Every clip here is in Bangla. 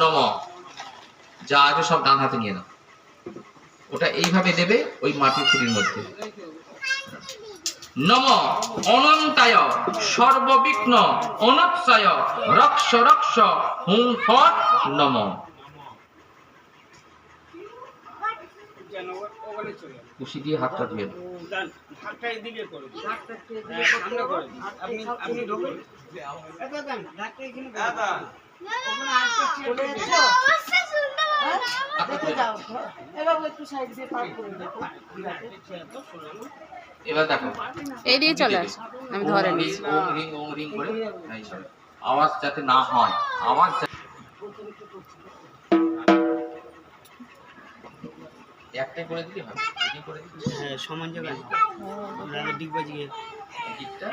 নম। যা আছে সব ডান হাতে নিয়ে নাও। ওটা এইভাবে দেবে ওই মাটির খুঁটির মধ্যে। নম অনন্তায় সর্ববিঘ্ন অনুৎসায় রক্ষ রক্ষ হুং ফট নম। খুশি দিয়ে হাতটা ধুয়ে নাও। এবার দেখো এই দিয়ে চলে আস, আমি ধরে নিচ্ছি। ওং রিং ওং রিং করে আওয়াজ যাতে না হয়, আওয়াজ একটাই করে দিলে হয়। করে দিলে হ্যাঁ সমান জায়গায় ডিগবাজি দিকটা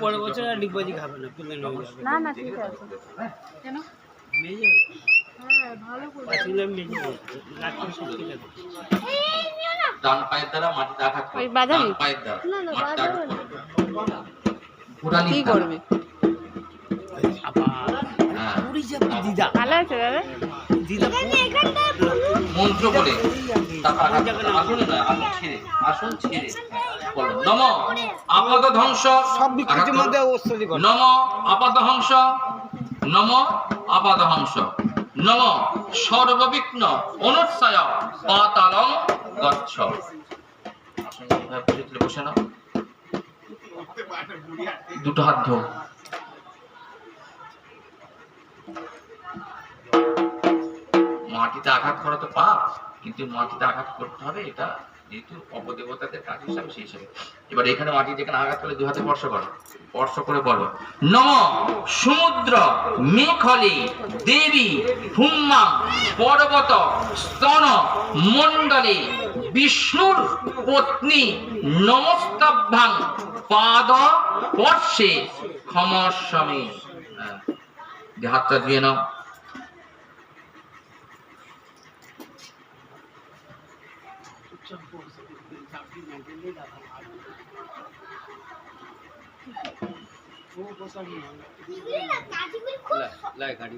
পরের বছর আর ডিগবাজি খাবে না, প্লেন হয়ে যাবে। না না ঠিক আছে। কেন মেজে হ্যাঁ ভালো করে পাঁচিলাম মেজে লাঠি সব ঠিক আছে। ডান পায়ের দ্বারা মাটিতে আঘাত করো। ওই বাজাবি? ডান পায়ের দ্বারা না না মাটিতে আঘাত বাজাবো করো। না। ঘোড়ালি কি দ্বারা। করবে? হ্যাঁ। পুরি যাবে দিদা, ভালো আছে দাদা? দিদা মন্ত্র বলে তারপর আঘাত করো। আসুন না, আসুন ছেড়ে, আসুন ছেড়ে বলো নম আপদ ধ্বংস। সব বিকৃতির মধ্যে ওস্তাদি করে। নম আপদ ধ্বংস, নম আপদ ধ্বংস, নম সর্ববিঘ্ন অনুৎসায় পাতালং গচ্ছ। আসুন এইভাবে বসে তুলে বসে নাও। দুটো হাত ধো। মাটিতে আঘাত করা তো পাপ, কিন্তু মাটিতে আঘাত করতে হবে, এটা যেহেতু অপদেবতাদের কাজ হিসাবে সেই হিসাবে। এবার এখানে মাটি যেখানে আঘাত করলে দু হাতে স্পর্শ করো, স্পর্শ করে বলো নম সমুদ্র মেখলে দেবী হুম্মা পর্বত স্তন মণ্ডলে বিষ্ণুর পত্নী নমস্তাভ্যাং পাদ স্পর্শে ক্ষমস্বামী। হাতটা ধুয়ে নাও। গাড়ি